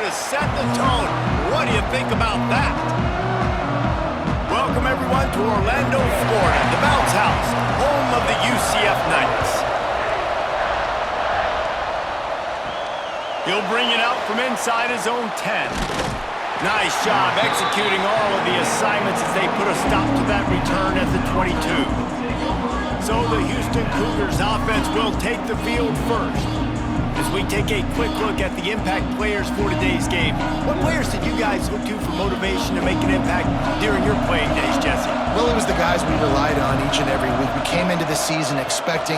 to set the tone. What do you think about that? Welcome, everyone, to Orlando, Florida, the Bounce House, home of the UCF Knights. He'll bring it out from inside his own 10. Nice job executing all of the assignments as they put a stop to that return at the 22. So the Houston Cougars offense will take the field first. As we take a quick look at the impact players for today's game, what players did you guys look to for motivation to make an impact during your playing days, Jesse? Well, it was the guys we relied on each and every week. We came into the season expecting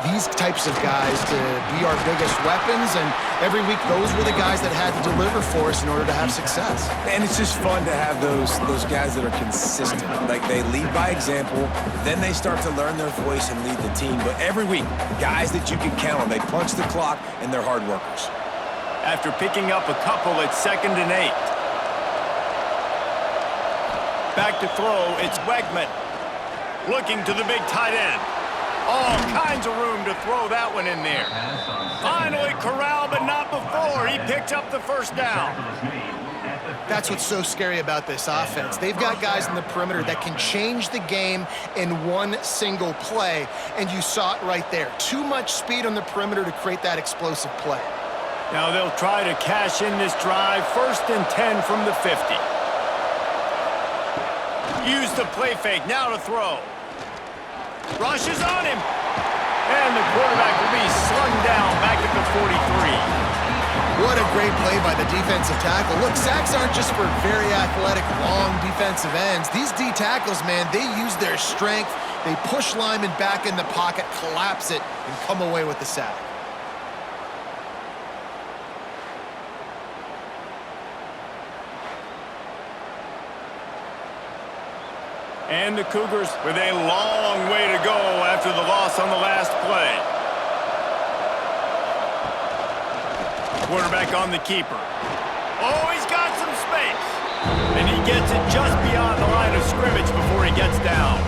these types of guys to be our biggest weapons, and every week those were the guys that had to deliver for us in order to have success. And it's just fun to have those guys that are consistent. Like, they lead by example, then they start to learn their voice and lead the team. But every week, guys that you can count on, they punch the clock, and they're hard workers. After picking up a couple, it's 2nd and 8. Back to throw, it's Wegman. Looking to the big tight end. All kinds of room to throw that one in there. Finally corralled, but not before. He picked up the first down. That's what's so scary about this offense. They've got guys in the perimeter that can change the game in one single play, and you saw it right there. Too much speed on the perimeter to create that explosive play. Now they'll try to cash in this drive. 1st and 10 from the 50. Use the play fake, now to throw. Rushes on him. And the quarterback will be slung down back at the 43. What a great play by the defensive tackle. Look, sacks aren't just for very athletic, long defensive ends. These D tackles, man, they use their strength. They push linemen back in the pocket, collapse it, and come away with the sack. And the Cougars with a long way to go after the loss on the last play. Quarterback on the keeper. Oh, he's got some space. And he gets it just beyond the line of scrimmage before he gets down.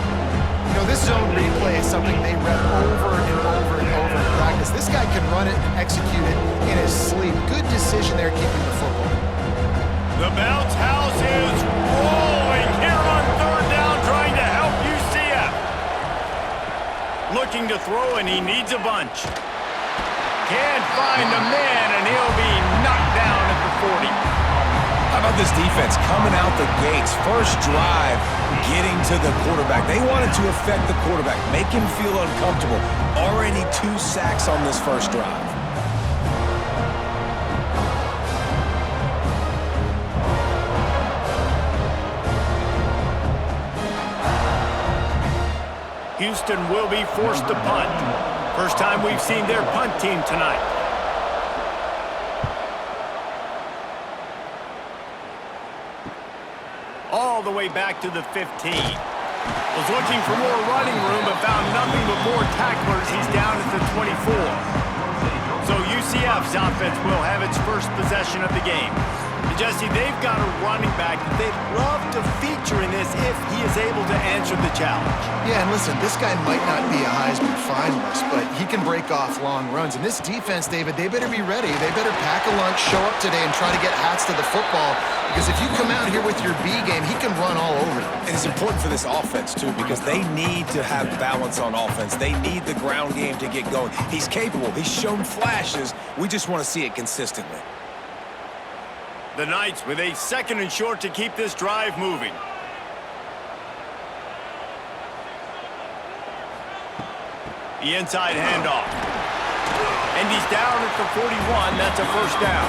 You know, this zone replay is something they rep over and over and over in practice. This guy can run it and execute it in his sleep. Good decision there keeping the football. The Bounce House is rolling here on 3rd down, trying to help UCF. Looking to throw, and he needs a bunch. Can't find the man, and he'll be knocked down at the 40. How about this defense coming out the gates? First drive, getting to the quarterback. They wanted to affect the quarterback, make him feel uncomfortable. Already 2 sacks on this first drive. Houston will be forced to punt. First time we've seen their punt team tonight. All the way back to the 15. Was looking for more running room, but found nothing but more tacklers. He's down at the 24. So UCF's offense will have its first possession of the game. And Jesse, they've got a running back that they'd love to feature in this if he is able to answer the challenge. Yeah, and listen, this guy might not be a Heisman finalist, but he can break off long runs. And this defense, David, they better be ready. They better pack a lunch, show up today, and try to get hats to the football. Because if you come out here with your B game, he can run all over you. And it's important for this offense, too, because they need to have balance on offense. They need the ground game to get going. He's capable. He's shown flashes. We just want to see it consistently. The Knights with a 2nd and short to keep this drive moving. The inside handoff. And he's down at the 41. That's a first down.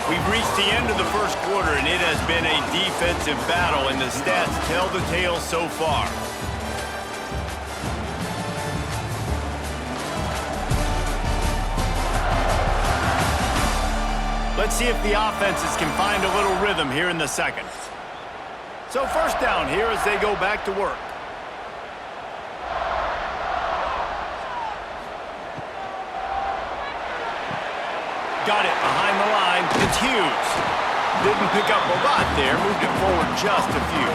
We've reached the end of the first quarter, and it has been a defensive battle, and the stats tell the tale so far. Let's see if the offenses can find a little rhythm here in the 2nd. So first down here as they go back to work. Got it behind the line. It's Hughes. Didn't pick up a lot there. Moved it forward just a few.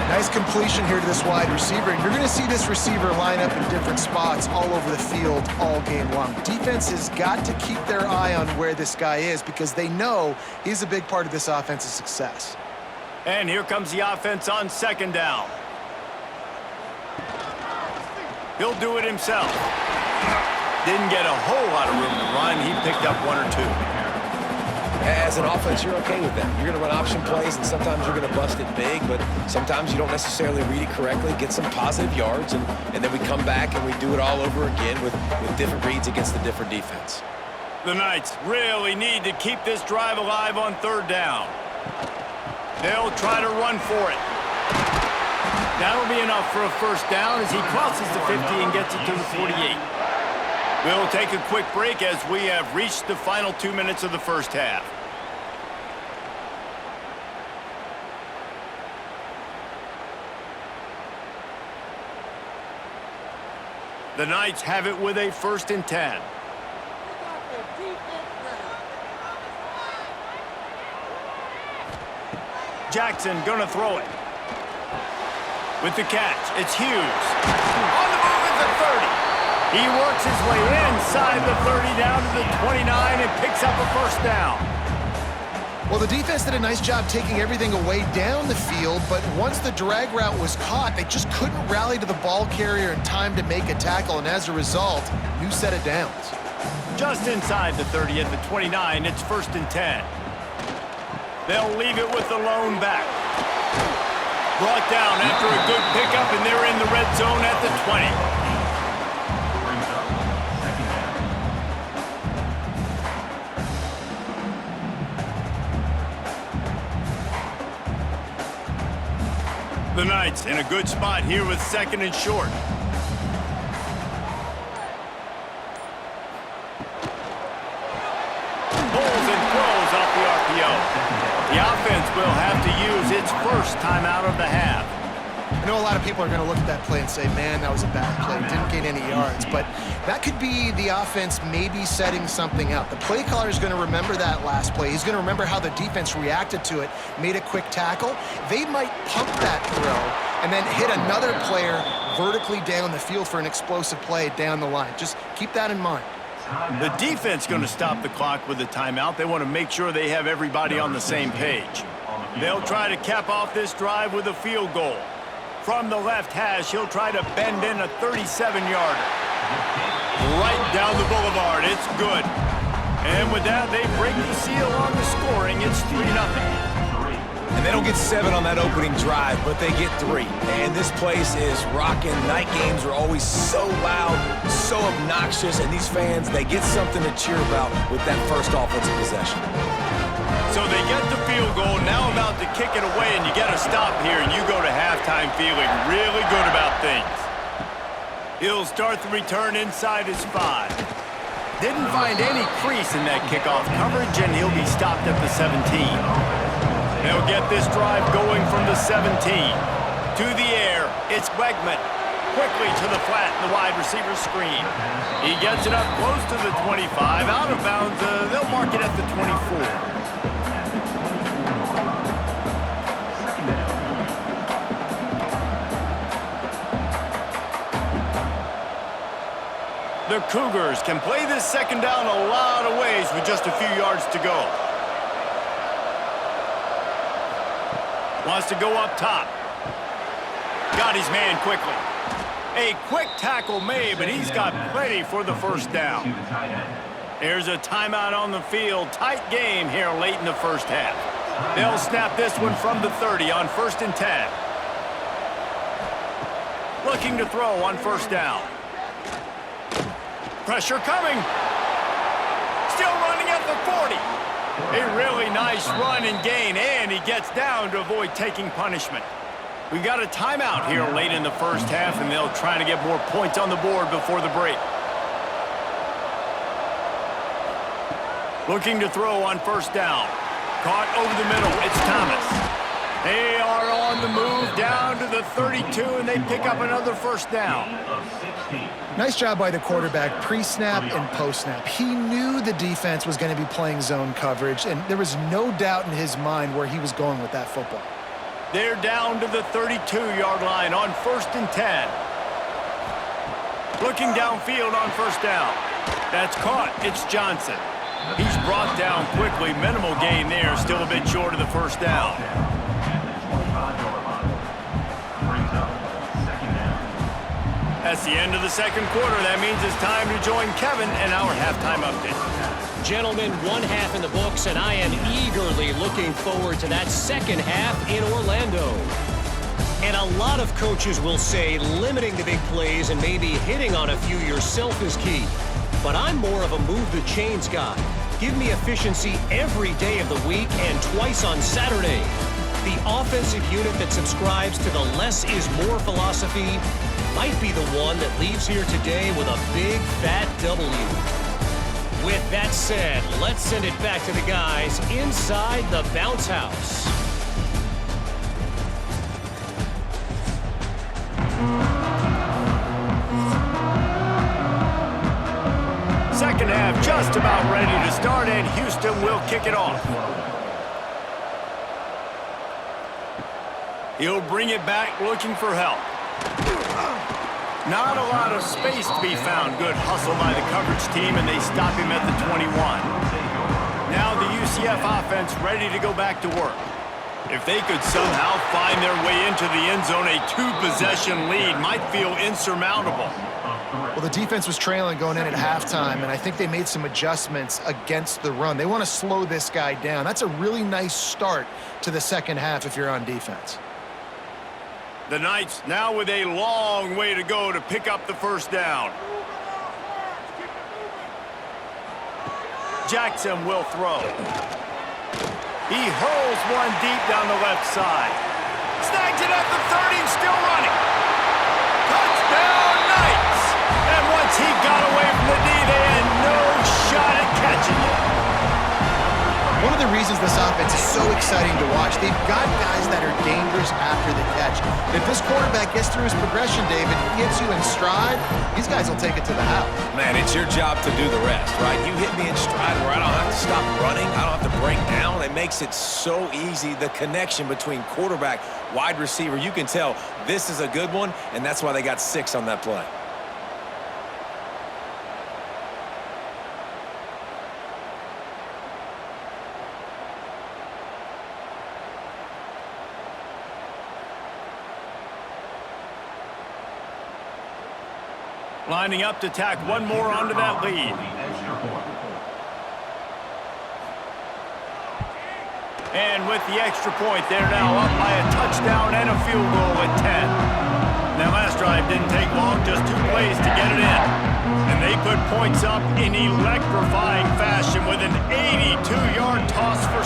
Nice completion here to this wide receiver. And you're going to see this receiver line up in different spots all over the field all game long. Defense has got to keep their eye on where this guy is because they know he's a big part of this offense's success. And here comes the offense on second down. He'll do it himself. Didn't get a whole lot of room to run. He picked up one or two. As an offense, you're okay with that. You're going to run option plays, and sometimes you're going to bust it big, but sometimes you don't necessarily read it correctly, get some positive yards, and then we come back and we do it all over again with different reads against the different defense. The Knights really need to keep this drive alive on third down. They'll try to run for it. That'll be enough for a first down as he crosses the 50 and gets it to the 48. We'll take a quick break as we have reached the final 2 minutes of the first half. The Knights have it with a 1st and 10. Jackson gonna throw it. With the catch, it's Hughes. On the move at the 30. He works his way inside the 30 down to the 29 and picks up a first down. Well, the defense did a nice job taking everything away down the field, but once the drag route was caught, they just couldn't rally to the ball carrier in time to make a tackle, and as a result, new set of downs. Just inside the 30 at the 29, it's 1st and 10. They'll leave it with the lone back. Brought down after a good pickup, and they're in the red zone at the 20. The Knights in a good spot here with 2nd and short. Pulls and throws off the RPO. The offense will have to use its first timeout of the half. I know a lot of people are going to look at that play and say, man, that was a bad play. Didn't gain any yards. But that could be the offense maybe setting something up. The play caller is going to remember that last play. He's going to remember how the defense reacted to it, made a quick tackle. They might pump that throw and then hit another player vertically down the field for an explosive play down the line. Just keep that in mind. The defense going to stop the clock with a timeout. They want to make sure they have everybody on the same page. They'll try to cap off this drive with a field goal. From the left hash, he'll try to bend in a 37-yarder. Right down the boulevard, it's good. And with that, they break the seal on the scoring. It's 3-0. And they don't get 7 on that opening drive, but they get 3. And this place is rocking. Night games are always so loud, so obnoxious, and these fans, they get something to cheer about with that first offensive possession. So they get the field goal, now about to kick it away, and you get a stop here, and you go to halftime feeling really good about things. He'll start the return inside his 5. Didn't find any crease in that kickoff coverage, and he'll be stopped at the 17. They'll get this drive going from the 17. To the air, it's Wegman. Quickly to the flat in the wide receiver screen. He gets it up close to the 25. Out of bounds, they'll mark it at the 24. The Cougars can play this second down a lot of ways with just a few yards to go. Wants to go up top. Got his man quickly. A quick tackle made, but he's got plenty for the first down. There's a timeout on the field. Tight game here late in the first half. They'll snap this one from the 30 on 1st and 10. Looking to throw on first down. Pressure coming. Still running at the 40. A really nice run and gain, and he gets down to avoid taking punishment. We got a timeout here late in the first half, and they'll try to get more points on the board before the break. Looking to throw on first down. Caught over the middle. It's Thomas. They are on the move down to the 32, and they pick up another first down. Nice job by the quarterback, pre-snap and post-snap. He knew the defense was going to be playing zone coverage, and there was no doubt in his mind where he was going with that football. They're down to the 32-yard line on 1st and 10. Looking downfield on 1st down. That's caught. It's Johnson. He's brought down quickly. Minimal gain there. Still a bit short of the 1st down. That's the end of the 2nd quarter. That means it's time to join Kevin in our halftime update. Gentlemen, one half in the books, and I am eagerly looking forward to that 2nd half in Orlando. And a lot of coaches will say limiting the big plays and maybe hitting on a few yourself is key. But I'm more of a move the chains guy. Give me efficiency every day of the week and twice on Saturday. The offensive unit that subscribes to the less is more philosophy might be the one that leaves here today with a big fat W. With that said, let's send it back to the guys inside the bounce house. Second half just about ready to start, and Houston will kick it off. He'll bring it back looking for help. Not a lot of space to be found. Good hustle by the coverage team, and they stop him at the 21. Now the UCF offense ready to go back to work. If they could somehow find their way into the end zone, a 2-possession lead might feel insurmountable. Well, the defense was trailing going in at halftime, and I think they made some adjustments against the run. They want to slow this guy down. That's a really nice start to the 2nd half if you're on defense. The Knights now with a long way to go to pick up the 1st down. Jackson will throw. He hurls one deep down the left side. Snags it at the 30 and still running. Touchdown Knights! And once he got away from the D, they had no shot at catching it. One of the reasons this offense is so exciting to watch, they've got guys that are dangerous after the catch. If this quarterback gets through his progression, David, he gets you in stride, these guys will take it to the house. Man, it's your job to do the rest, right? You hit me in stride where I don't have to stop running. I don't have to break down. It makes it so easy. The connection between quarterback, wide receiver, you can tell this is a good one, and that's why they got 6 on that play. Lining up to tack one more onto that lead. And with the extra point, they're now up by a touchdown and a field goal at 10. That last drive didn't take long, just 2 plays to get it in. And they put points up in electrifying fashion with an 82-yard toss for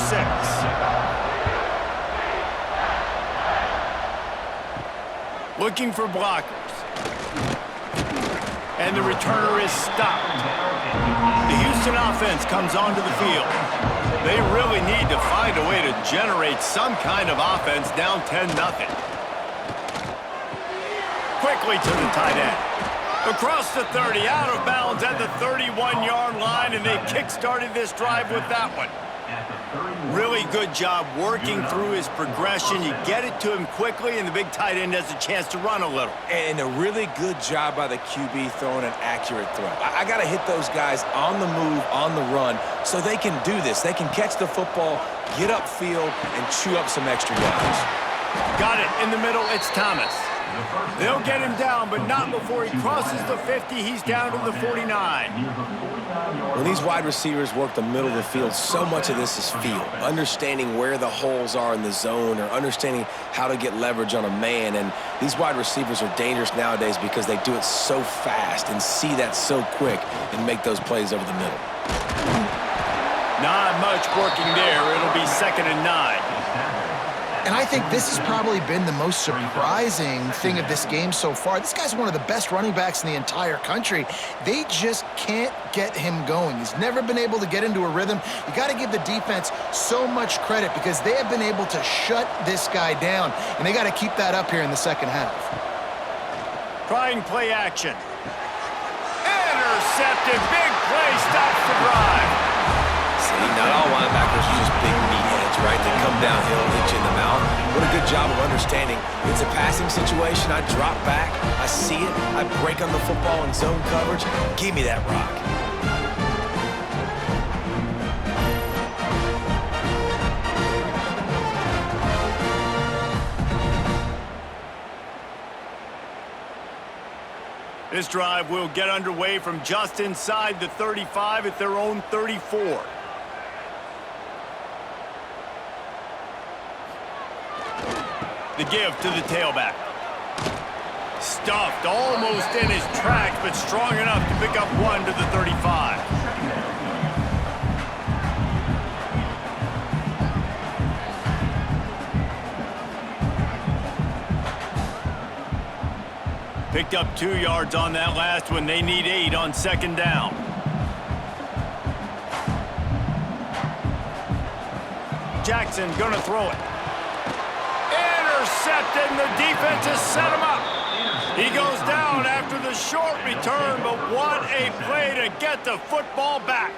6. Looking for blockers. And the returner is stopped. The Houston offense comes onto the field. They really need to find a way to generate some kind of offense down 10-0. Quickly to the tight end. Across the 30, out of bounds at the 31-yard line, and they kick-started this drive with that one. Really good job working through his progression. You get it to him quickly, and the big tight end has a chance to run a little. And a really good job by the QB throwing an accurate throw. I got to hit those guys on the move, on the run, so they can do this. They can catch the football, get upfield, and chew up some extra yards. Got it in the middle. It's Thomas. They'll get him down, but not before he crosses the 50. He's down to the 49. When these wide receivers work the middle of the field, so much of this is feel. Understanding where the holes are in the zone or understanding how to get leverage on a man. And these wide receivers are dangerous nowadays because they do it so fast and see that so quick and make those plays over the middle. Not much working there. It'll be 2nd and 9. And I think this has probably been the most surprising thing of this game so far. This guy's one of the best running backs in the entire country. They just can't get him going. He's never been able to get into a rhythm. You got to give the defense so much credit because they have been able to shut this guy down, and they got to keep that up here in the 2nd half. Trying play action. Intercepted. Big play. Stops the drive. See, not all linebackers are just big meatheads, right, that come downhill and hit you in the mouth. What a good job of understanding. It's a passing situation. I drop back. I see it. I break on the football in zone coverage. Give me that rock. This drive will get underway from just inside the 35 at their own 34. The give to the tailback. Stuffed almost in his tracks, but strong enough to pick up one to the 35. Picked up 2 yards on that last one. They need 8 on second down. Jackson gonna throw it. Intercepted, and the defense has set him up. He goes down after the short return, but what a play to get the football back.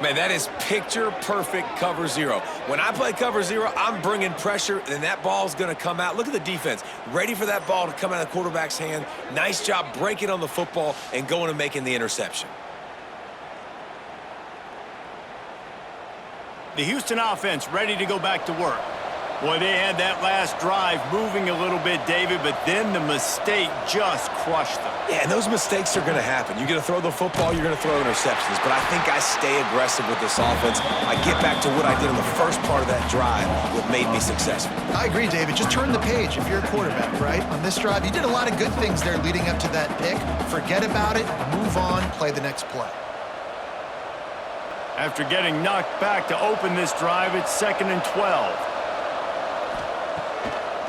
Man, that is picture-perfect cover zero. When I play cover zero, I'm bringing pressure, and that ball's going to come out. Look at the defense. Ready for that ball to come out of the quarterback's hand. Nice job breaking on the football and going and making the interception. The Houston offense ready to go back to work. Boy, they had that last drive moving a little bit, David, but then the mistake just crushed them. Yeah, and those mistakes are going to happen. You're going to throw the football, you're going to throw interceptions. But I think I stay aggressive with this offense. I get back to what I did in the first part of that drive that made me successful. I agree, David. Just turn the page if you're a quarterback, right? On this drive, you did a lot of good things there leading up to that pick. Forget about it, move on, play the next play. After getting knocked back to open this drive, it's 2nd and 12.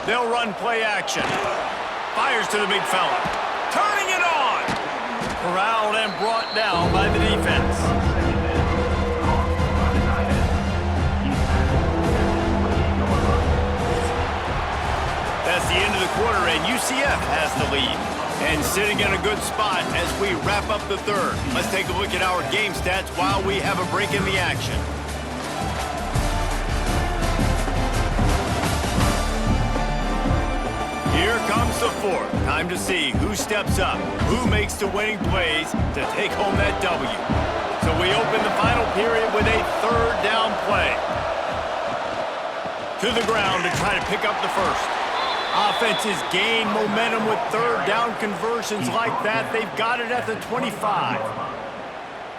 They'll run play action. Fires to the big fella. Turning it on. Corralled and brought down by the defense. That's the end of the quarter, and UCF has the lead. And sitting in a good spot as we wrap up the third. Let's take a look at our game stats while we have a break in the action. Here comes the fourth. Time to see who steps up, who makes the winning plays to take home that W. So we open the final period with a third down play. To the ground to try to pick up the first. Offenses gain momentum with third down conversions like that. They've got it at the 25.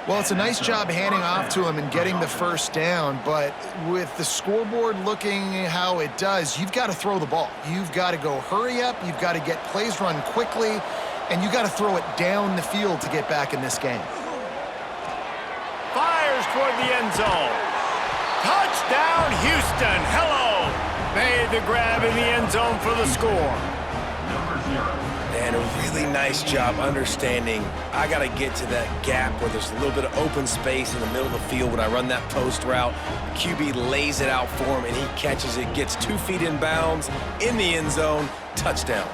Well, it's a nice job handing off to him and getting the first down, but with the scoreboard looking how it does, you've got to throw the ball. You've got to go hurry up, you've got to get plays run quickly, and you've got to throw it down the field to get back in this game. Fires toward the end zone. Touchdown, Houston. Hello. Made the grab in the end zone for the score. And a really nice job understanding I got to get to that gap where there's a little bit of open space in the middle of the field when I run that post route. QB lays it out for him, and he catches it, gets 2 feet in bounds, in the end zone, touchdown.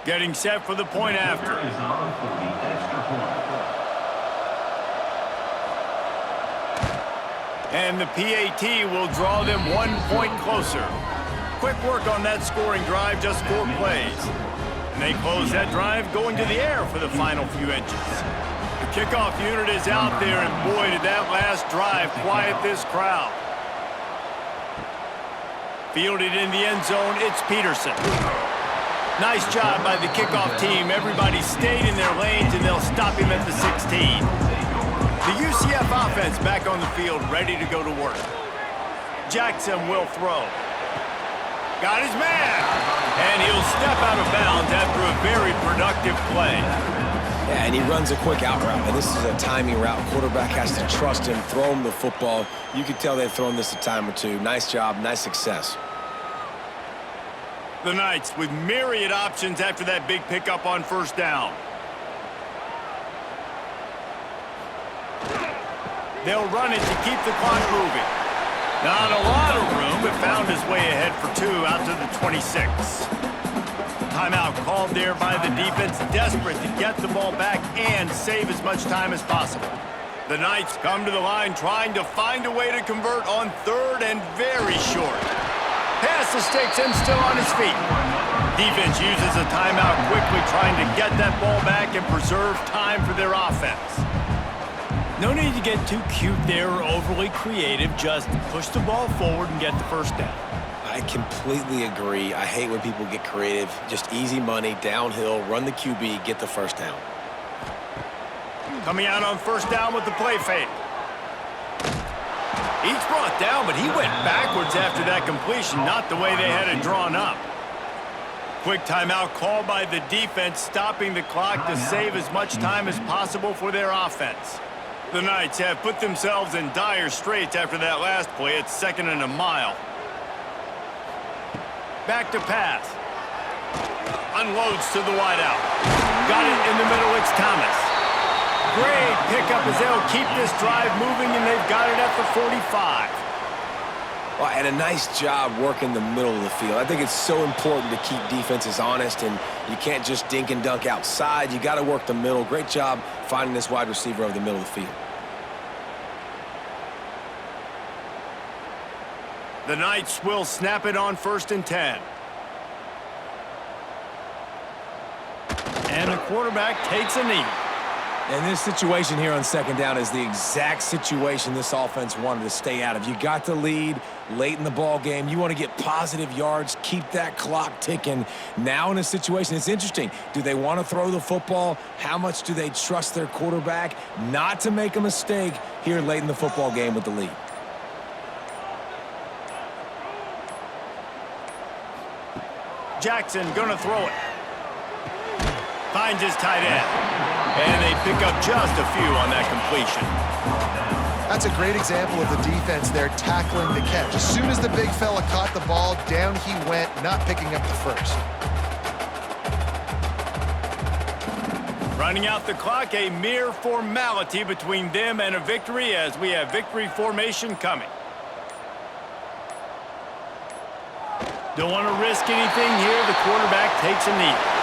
Getting set for the point after. And the PAT will draw them 1 point closer. Quick work on that scoring drive, just 4 plays. And they close that drive going to the air for the final few inches. The kickoff unit is out there, and boy, did that last drive quiet this crowd. Fielded in the end zone, it's Peterson. Nice job by the kickoff team. Everybody stayed in their lanes, and they'll stop him at the 16. The UCF offense back on the field, ready to go to work. Jackson will throw. Got his man. And he'll step out of bounds after a very productive play. Yeah, and he runs a quick out route, and this is a timing route. Quarterback has to trust him, throw him the football. You can tell they've thrown this a time or two. Nice job, nice success. The Knights with myriad options after that big pickup on first down. They'll run it to keep the clock moving. Not a lot of room, but found his way ahead for 2 out to the 26. Timeout called there by the defense, desperate to get the ball back and save as much time as possible. The Knights come to the line trying to find a way to convert on 3rd and very short. Pass the sticks and still on his feet. Defense uses a timeout quickly, trying to get that ball back and preserve time for their offense. No need to get too cute there or overly creative. Just push the ball forward and get the first down. I completely agree. I hate when people get creative. Just easy money, downhill, run the QB, get the first down. Coming out on first down with the play fake. He's brought down, but he went backwards after that completion, not the way they had it drawn up. Quick timeout called by the defense, stopping the clock to save as much time as possible for their offense. The Knights have put themselves in dire straits after that last play. It's 2nd and a mile. Back to pass. Unloads to the wideout. Got it in the middle, it's Thomas. Great pickup as they'll keep this drive moving, and they've got it at the 45. Well, and a nice job working the middle of the field. I think it's so important to keep defenses honest, and you can't just dink and dunk outside. You got to work the middle. Great job finding this wide receiver over the middle of the field. The Knights will snap it on 1st and 10. And the quarterback takes a knee. And this situation here on 2nd down is the exact situation this offense wanted to stay out of. You got the lead late in the ball game. You want to get positive yards, keep that clock ticking. Now in a situation, it's interesting. Do they want to throw the football? How much do they trust their quarterback not to make a mistake here late in the football game with the lead? Jackson gonna throw it. Finds his tight end. And they pick up just a few on that completion. That's a great example of the defense there tackling the catch. As soon as the big fella caught the ball, down he went, not picking up the first. Running out the clock, a mere formality between them and a victory as we have victory formation coming. Don't want to risk anything here. The quarterback takes a knee.